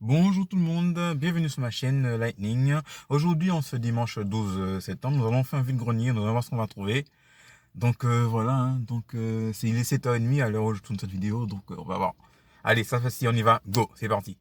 Bonjour tout le monde, bienvenue sur ma chaîne Lightning. Aujourd'hui, en ce dimanche 12 septembre, nous allons faire un vide-grenier, nous allons voir ce qu'on va trouver. Donc voilà, hein. Il est 7h30 à l'heure où je tourne cette vidéo, donc on va voir. Allez, ça fait si on y va, go, c'est parti.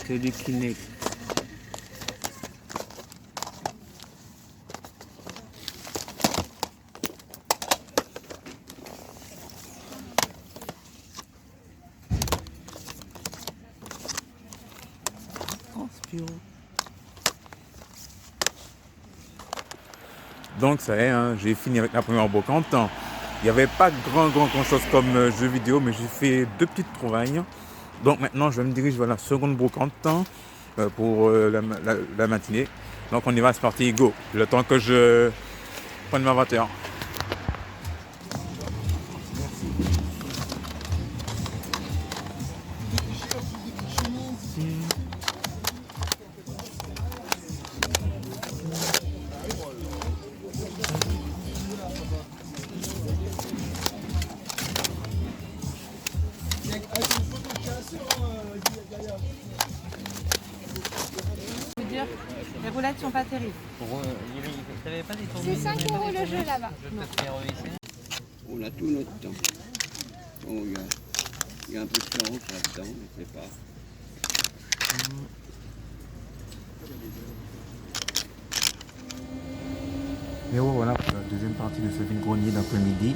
Que du Kinect. Donc ça y est, hein, j'ai fini avec la première brocante. Il n'y avait pas grand chose comme jeu vidéo, mais j'ai fait deux petites trouvailles. Donc maintenant, je vais me diriger vers la seconde brocante pour la matinée. Donc on y va, c'est parti, go. Le temps que je prenne ma voiture. Les roulettes sont pas terribles. C'est 5 € le jeu là-bas. On a tout notre temps. Bon, il y a un peu de temps là-dedans, mais c'est pas. Et voilà pour la deuxième partie de ce vide-grenier d'après-midi.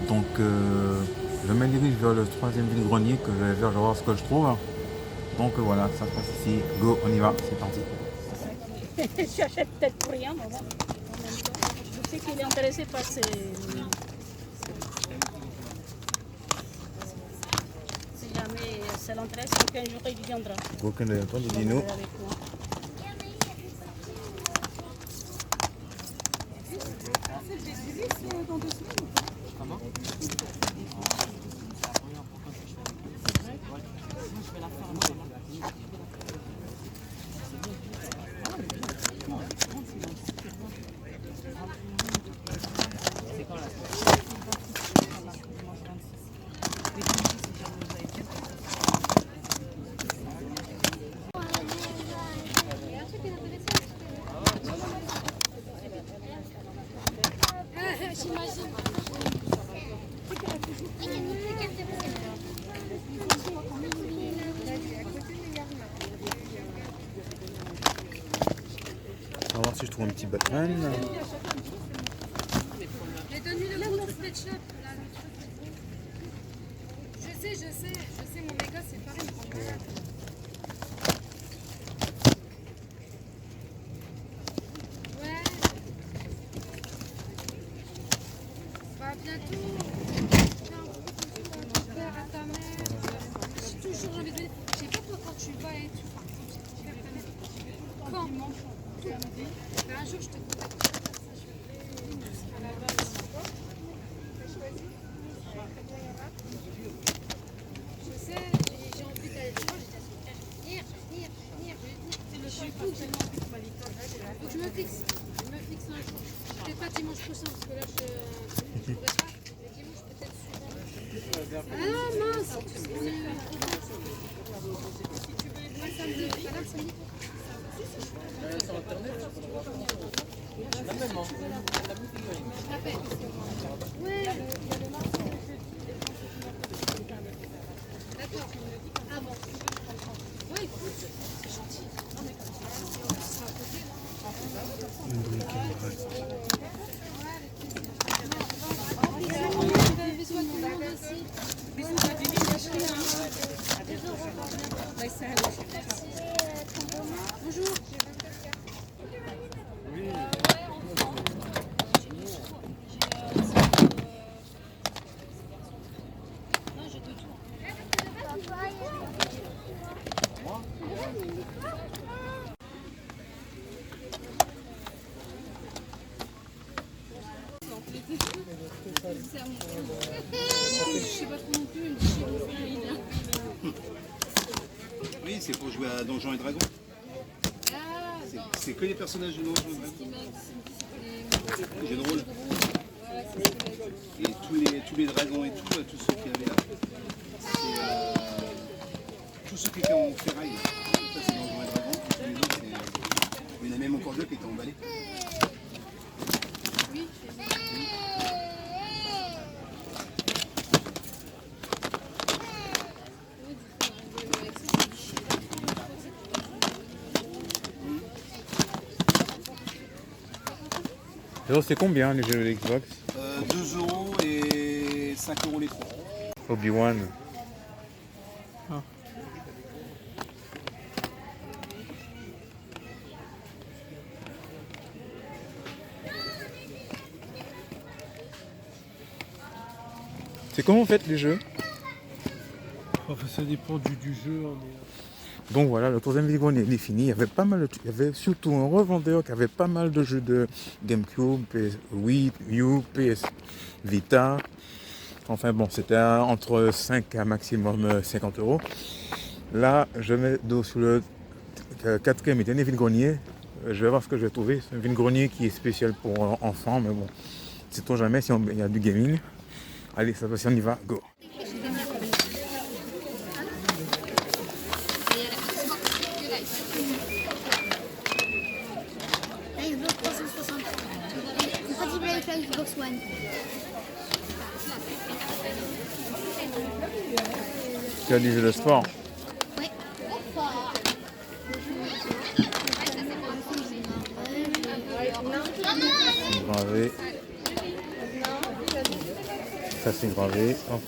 Donc je me dirige vers le troisième vide-grenier que je vais faire, je vais voir ce que je trouve. Donc voilà, ça se passe ici. Go, on y va, c'est parti. Je achète peut-être pour rien, mais bon. Je sais qu'il est intéressé par ces... Si jamais ça l'intéresse, un jour il viendra. Aucun de toi, dis-nous. Avec moi. On va voir si je trouve un petit Batman. Mais donne-lui le gros Pet Shop. Là. Je sais, mon méga c'est pareil. Ouais. Bah bientôt. À ton père, à ta mère. J'ai toujours envie de dire. Je sais pas toi quand tu vas et tout. Quand bah, un jour je te contacte. Je sais, j'ai envie d'aller devant, j'étais à venir. C'est le fou que j'ai envie de m'aller. Donc je me fixe un jour. Peut-être pas dimanche prochain parce que là je pourrais pas. Mais dimanche peut-être suivant. Ah mince, on est... Moi ça me dit, pas là, ça me dit. Ouais. D'accord. Ah bon. Ouais, écoute, c'est gentil. Non mais on sera à côté, non? Bisous à tout le monde aussi. Bisous à Bibi. Bonjour. Je sais c'est pour jouer à Donjons et Dragons. Ah, non. C'est que les personnages de Donjons et Ce Dragons. qui c'est Les jeux de rôle. Voilà, c'est ce qui m'a dit. Et tous les dragons et tout, tous ceux qu'il y avait là, c'est tous ceux qui étaient en ferraille. Ça c'est Donjons et Dragons. Et les autres, il y en a même encore deux qui étaient emballés. Oui, c'est ça. C'est combien les jeux de Xbox? 2 euros et 5 euros les trois. Obi-Wan. C'est comment vous faites les jeux? Enfin, ça dépend du jeu. Donc voilà, le troisième vide-grenier est fini. Il y avait pas mal il y avait surtout un revendeur qui avait pas mal de jeux de GameCube, PS, Wii U, PS Vita. Enfin bon, c'était entre 5 à maximum 50 euros. Là, je mets dos sur le quatrième et dernier vide-grenier. Je vais voir ce que je vais trouver. C'est un vide-grenier qui est spécial pour enfants, mais bon, sait-on jamais si il y a du gaming. Allez, ça va, si on y va, go. La Xbox 360. Compatible avec la Xbox One. Tu as du jeu de sport? Oui. C'est gravé. Ça c'est gravé. Oh.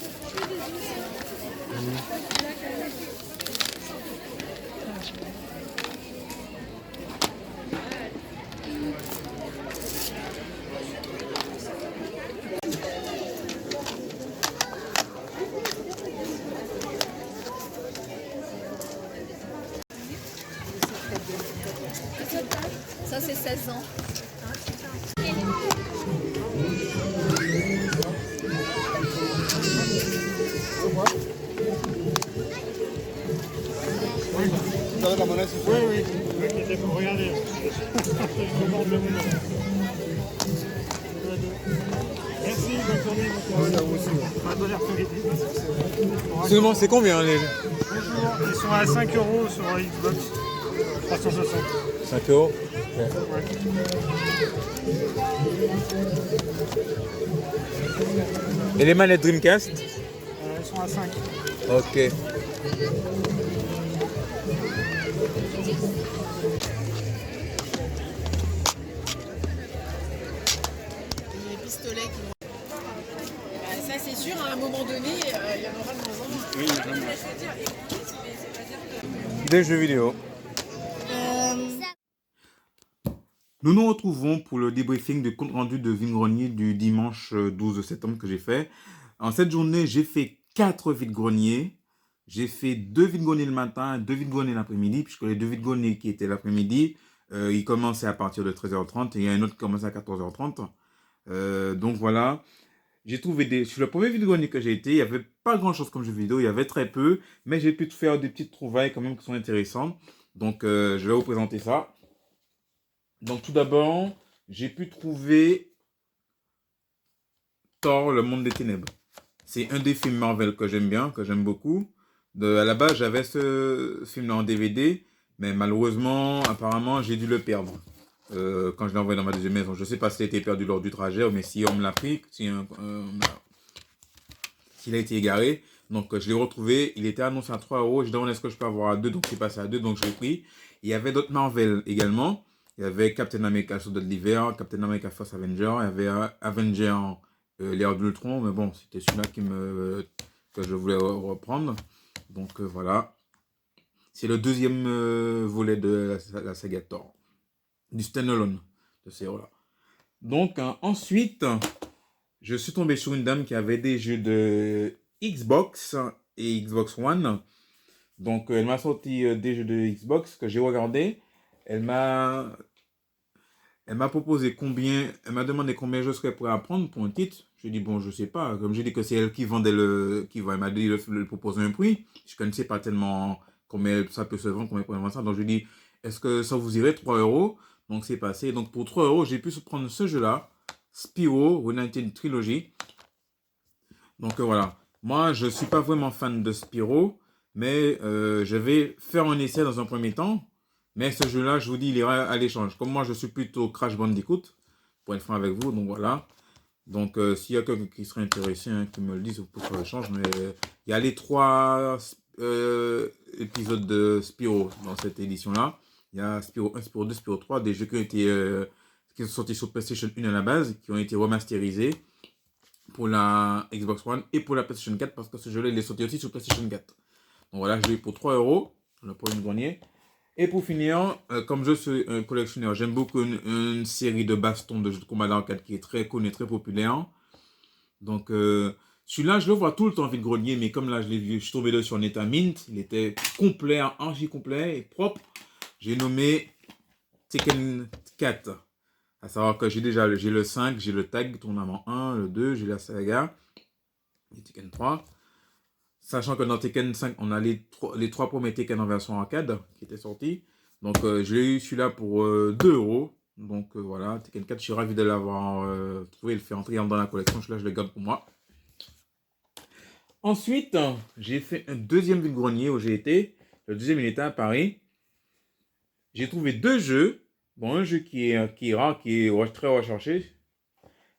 Ça, c'est 16 ans. Merci, bonne journée. Seulement, c'est combien les jeux? Bonjour, ils sont à 5 euros sur Xbox 360. 5 euros. Et les manettes Dreamcast? Ils sont à 5. Ok. Les pistolets qui vont. Ça, c'est sûr, à un moment donné, il y en aura de moins en moins. Des jeux vidéo. Nous nous retrouvons pour le débriefing du compte rendu de vide-grenier du dimanche 12 septembre que j'ai fait. En cette journée, j'ai fait 4 vide-greniers. J'ai fait 2 vide-greniers le matin, 2 vide-greniers l'après-midi, puisque les 2 vide-greniers qui étaient l'après-midi, ils commençaient à partir de 13h30 et il y a un autre qui commençait à 14h30. Donc voilà. J'ai trouvé sur le premier vide-grenier que j'ai été, il n'y avait pas grand-chose comme jeu vidéo, il y avait très peu, mais j'ai pu faire des petites trouvailles quand même qui sont intéressantes. Donc je vais vous présenter ça. Donc tout d'abord, j'ai pu trouver Thor, le monde des ténèbres. C'est un des films Marvel que j'aime bien, que j'aime beaucoup. À la base, j'avais ce film-là en DVD, mais malheureusement, apparemment, j'ai dû le perdre. Quand je l'ai envoyé dans ma deuxième maison. Je ne sais pas s'il a été perdu lors du trajet, mais si on me l'a pris, s'il a été égaré. Donc je l'ai retrouvé, il était annoncé à 3 euros. Je demandais est-ce que je peux avoir à 2, donc c'est passé à 2, donc je l'ai pris. Il y avait d'autres Marvel également. Il y avait Captain America, Soldat de l'hiver, Captain America First Avenger, il y avait Avenger, l'ère d'Ultron, mais bon, c'était celui-là que je voulais reprendre. Donc voilà. C'est le deuxième volet de la saga Thor. Du standalone de ces héros-là. Donc ensuite, je suis tombé sur une dame qui avait des jeux de Xbox et Xbox One. Donc elle m'a sorti des jeux de Xbox que j'ai regardé. Elle m'a proposé combien, elle m'a demandé combien je serais prêt à prendre pour un titre. Je lui ai dit bon, je sais pas. Comme j'ai dit que c'est elle qui vendait elle m'a dit de proposer un prix. Je connaissais pas tellement combien ça peut se vendre, combien pour ça. Donc je dis, est-ce que ça vous irait 3 euros? Donc c'est passé. Donc pour 3 euros, j'ai pu prendre ce jeu-là, Spyro Reignited Trilogy. Donc voilà. Moi, je ne suis pas vraiment fan de Spyro, mais je vais faire un essai dans un premier temps. Mais ce jeu-là, je vous dis, il ira à l'échange. Comme moi, je suis plutôt Crash Bandicoot, pour être franc avec vous, donc voilà. Donc s'il y a quelqu'un qui serait intéressé, hein, qui me le dise pour faire l'échange, mais il y a les 3 épisodes de Spyro dans cette édition-là. Il y a Spyro 1, Spyro 2, Spyro 3, des jeux qui sont sortis sur PlayStation 1 à la base, qui ont été remasterisés pour la Xbox One et pour la PlayStation 4, parce que ce jeu-là, il est sorti aussi sur PlayStation 4. Donc voilà, je l'ai eu pour 3 euros, le premier grenier. Et pour finir, comme je suis un collectionneur, j'aime beaucoup une série de bastons de jeux de combat d'arcade qui est très connue, très populaire. Donc celui-là, je le vois tout le temps vide-grenier, mais comme là, je l'ai vu, je suis tombé dessus en état mint. Il était complet, archi complet et propre. J'ai nommé Tekken 4. À savoir que j'ai le 5, j'ai le tag tournament 1, le 2, j'ai la saga, et Tekken 3. Sachant que dans Tekken 5, on a les 3 premiers Tekken en version arcade qui étaient sortis. Donc je l'ai eu celui-là pour 2 euros. Donc voilà, Tekken 4, je suis ravi de l'avoir trouvé. Il fait entrer dans la collection. Celui-là, je le garde pour moi. Ensuite, j'ai fait un deuxième vide-grenier où j'ai été. Le deuxième, il était à Paris. J'ai trouvé 2 jeux. Bon, un jeu qui est rare, qui est très recherché.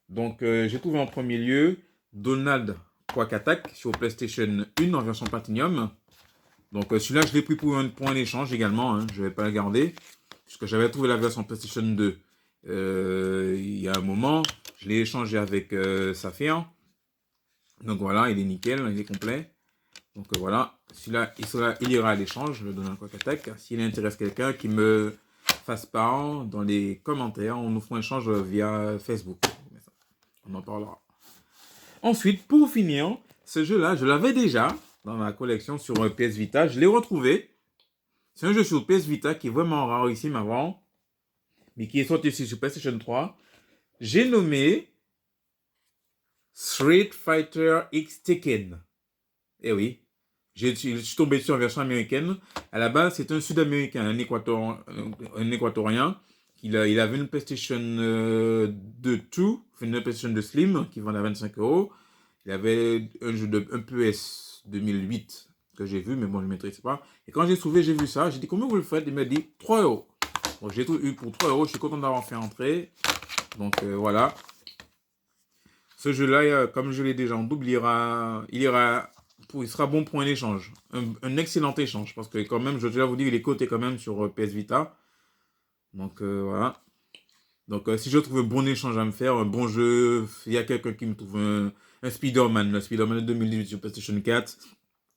Donc j'ai trouvé en premier lieu Donald Quack Attack sur PlayStation 1 en version Platinum. Donc celui-là, je l'ai pris pour un échange également. Hein. Je ne vais pas le garder. Puisque j'avais trouvé la version PlayStation 2 il y a un moment. Je l'ai échangé avec Saphir. Donc voilà, il est nickel, il est complet. Donc voilà, celui-là, il ira à l'échange, le Donald Quack Attack. S'il intéresse quelqu'un, qui me fasse part dans les commentaires. On nous fera un échange via Facebook. On en parlera. Ensuite, pour finir, ce jeu-là, je l'avais déjà dans ma collection sur PS Vita. Je l'ai retrouvé. C'est un jeu sur PS Vita qui est vraiment rarissime avant, mais qui est sorti aussi sur PlayStation 3. J'ai nommé Street Fighter X Tekken. Eh oui, je suis tombé sur la version américaine. À la base, c'est un Sud-Américain, un Équatorien. Il avait une PlayStation 2 une PlayStation 2 Slim qui vendait à 25 euros. Il avait un PS 2008 que j'ai vu, mais bon, je ne maîtrise pas. Et quand j'ai trouvé, j'ai vu ça. J'ai dit, comment vous le faites? Il m'a dit 3 euros. Donc, j'ai tout eu pour 3 euros. Je suis content d'avoir fait entrer. Donc, voilà. Ce jeu-là, comme je l'ai déjà en double, il sera bon pour un échange. Un excellent échange. Parce que quand même, je dois vous dire, il est coté quand même sur PS Vita. Donc, voilà. Donc, si je trouve un bon échange à me faire, un bon jeu, il y a quelqu'un qui me trouve un Spider-Man, le Spider-Man de 2018 sur PlayStation 4,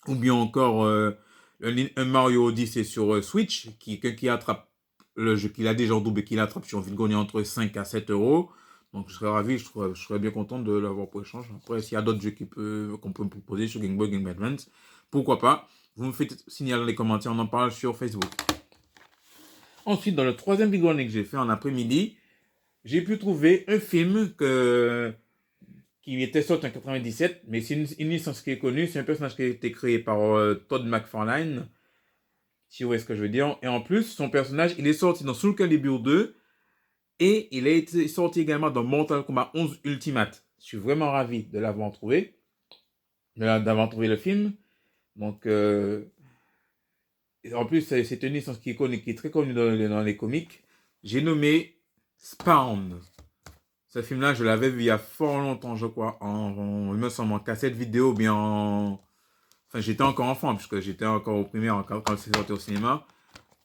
ou bien encore un Mario Odyssey sur Switch, qui attrape le jeu qu'il a déjà en double et qu'il attrape sur vide-grenier entre 5 à 7 euros. Donc, je serais ravi, je serais bien content de l'avoir pour échange. Après, s'il y a d'autres jeux qu'on peut me proposer sur Game Boy, Game Boy Advance, pourquoi pas. Vous me faites signaler dans les commentaires, on en parle sur Facebook. Ensuite, dans le troisième vide-grenier que j'ai fait en après-midi, j'ai pu trouver un film qui était sorti en 97, mais c'est une licence qui est connue. C'est un personnage qui a été créé par Todd McFarlane, si vous voyez ce que je veux dire. Et en plus, son personnage, il est sorti dans Soul Calibur 2 et il a été sorti également dans Mortal Kombat 11 Ultimate. Je suis vraiment ravi de l'avoir trouvé, d'avoir trouvé le film. Donc, en plus, c'est une licence qui est très connue dans les comics. J'ai nommé Spawn. Ce film-là, je l'avais vu il y a fort longtemps, je crois, il me semble en cassette vidéo, bien en... Enfin, j'étais encore enfant, puisque j'étais encore au primaire quand c'est sorti au cinéma.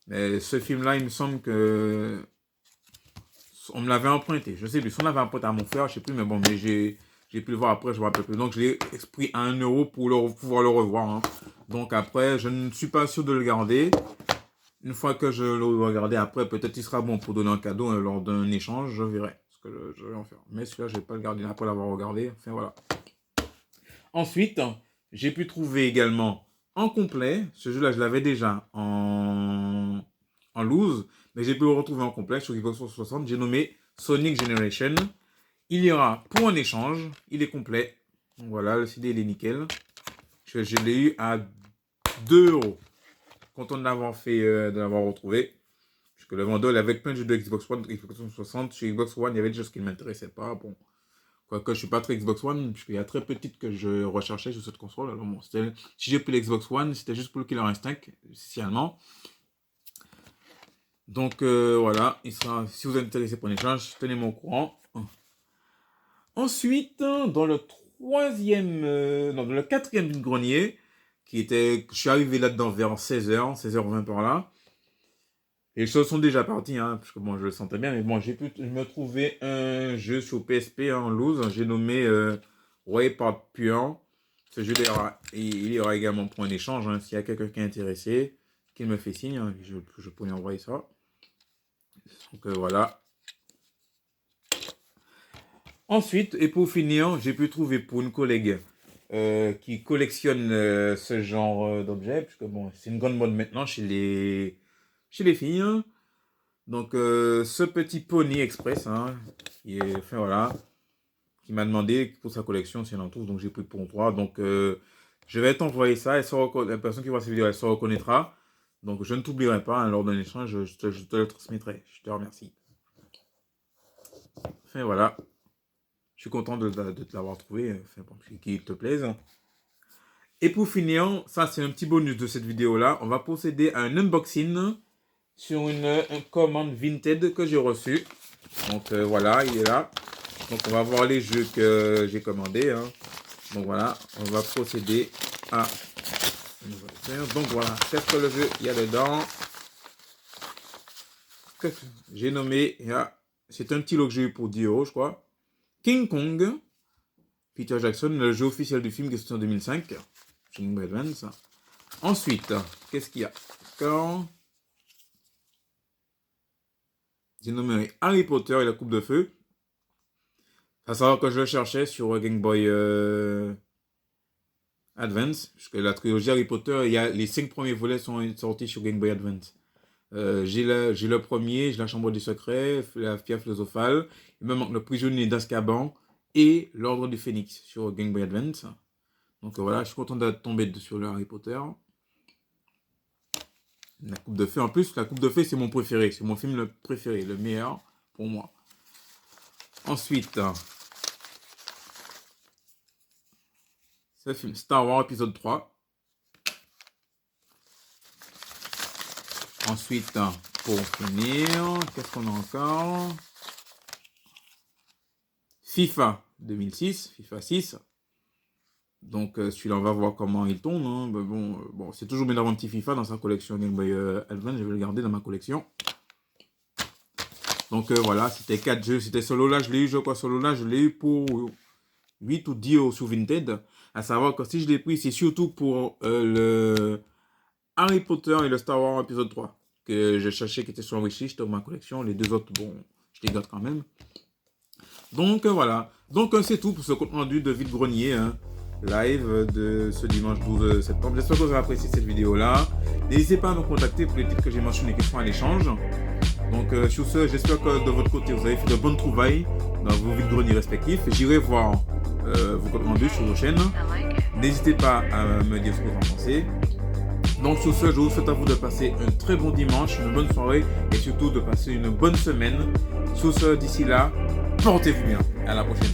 Mais ce film-là, il me semble que... On me l'avait emprunté. Je sais plus, si on l'avait emprunté à mon frère, je sais plus, mais bon, mais j'ai pu le voir après, je ne me rappelle plus. Donc, je l'ai pris à 1 euro pour pouvoir le revoir. Hein. Donc, après, je ne suis pas sûr de le garder. Une fois que je le regarderai après, peut-être il sera bon pour donner un cadeau lors d'un échange, je verrai ce que je vais en faire. Mais celui-là, je ne vais pas le garder après l'avoir regardé. Enfin, voilà. Ensuite, j'ai pu trouver également en complet, ce jeu-là, je l'avais déjà en loose, mais j'ai pu le retrouver en complet sur Xbox 360. J'ai nommé Sonic Generation. Il ira pour un échange. Il est complet. Donc voilà, le CD, il est nickel. Je l'ai eu à 2 euros. content de l'avoir fait, de l'avoir retrouvé. Parce que le vendeur, il avait plein de jeux de Xbox One, Xbox 360. Chez Xbox One, il y avait des choses qui ne m'intéressaient pas. Bon, quoique je ne suis pas très Xbox One, puisqu'il y a très peu de titres que je recherchais sur cette console. Alors bon, si j'ai pris l'Xbox One, c'était juste pour le Killer Instinct, spécialement. Donc voilà, si vous êtes intéressé pour l'échange, tenez-moi au courant. Ensuite, dans le quatrième vide-grenier, je suis arrivé là-dedans vers 16h, 16h20 par là. Et les choses sont déjà parties, hein, parce que bon, je le sentais bien, mais bon, j'ai pu me trouver un jeu sur PSP en loose, j'ai nommé Waypart Puant. Ce jeu, il y aura également pour un échange, hein, s'il y a quelqu'un qui est intéressé, qu'il me fait signe, hein, je peux lui envoyer ça. Donc voilà. Ensuite, et pour finir, j'ai pu trouver pour une collègue qui collectionne ce genre d'objets, puisque bon, c'est une grande mode maintenant chez les filles. Hein. Donc ce petit Pony Express, hein, qui m'a demandé pour sa collection si elle en trouve, donc j'ai pris pour 3. Donc je vais t'envoyer ça, la personne qui voit cette vidéo, elle se reconnaîtra. Donc je ne t'oublierai pas, hein, lors d'un échange, je te le transmettrai. Je te remercie. Enfin voilà. Je suis content de te l'avoir trouvé, qu'il te plaise. Et pour finir, ça c'est un petit bonus de cette vidéo-là. On va procéder à un unboxing sur une commande Vinted que j'ai reçue. Donc voilà, il est là. Donc on va voir les jeux que j'ai commandés. Hein. Donc voilà, on va procéder à... Donc voilà, qu'est-ce que le jeu il y a dedans? J'ai nommé, c'est un petit lot que j'ai eu pour 10 €, je crois. King Kong, Peter Jackson, le jeu officiel du film qui est sorti en 2005. Game Boy Advance. Ensuite, qu'est-ce qu'il y a? J'ai nommé Harry Potter et la Coupe de Feu. À savoir que je le cherchais sur Game Boy Advance. Puisque la trilogie Harry Potter, les 5 premiers volets sont sortis sur Game Boy Advance. J'ai le premier, j'ai la Chambre des Secrets, la Pierre Philosophale. Il me manque le Prisonnier d'Azkaban et l'Ordre du Phénix sur Game Boy Advance. Donc voilà, je suis content d'être tombé sur le Harry Potter. La Coupe de Feu, en plus, la Coupe de Feu, c'est mon préféré. C'est mon film préféré, le meilleur pour moi. Ensuite, c'est le film Star Wars épisode 3. Ensuite, pour finir, qu'est-ce qu'on a encore? FIFA 2006, FIFA 6. Donc celui-là, on va voir comment il tourne. Hein. Mais bon, c'est toujours bien d'avoir un petit FIFA dans sa collection Game Boy Advance. Je vais le garder dans ma collection. Donc voilà, c'était 4 jeux. C'était solo-là, je l'ai eu, je crois, solo-là, je l'ai eu pour 8 ou 10 € sur Vinted. À savoir que si je l'ai pris, c'est surtout pour le Harry Potter et le Star Wars épisode 3 que je cherchais, qui était sur Wishlist dans ma collection. Les deux autres, bon, je les garde quand même. Donc voilà. Donc c'est tout pour ce compte rendu de vide-grenier hein, live de ce dimanche 12 septembre. J'espère que vous avez apprécié cette vidéo-là. N'hésitez pas à me contacter pour les titres que j'ai mentionnés qui sont à l'échange. Donc sur ce, j'espère que de votre côté, vous avez fait de bonnes trouvailles dans vos vide-greniers respectifs. J'irai voir vos comptes rendus sur vos chaînes. N'hésitez pas à me dire ce que vous en pensez. Donc sur ce, je vous souhaite à vous de passer un très bon dimanche, une bonne soirée et surtout de passer une bonne semaine. Sur ce, d'ici là, portez-vous bien. À la prochaine.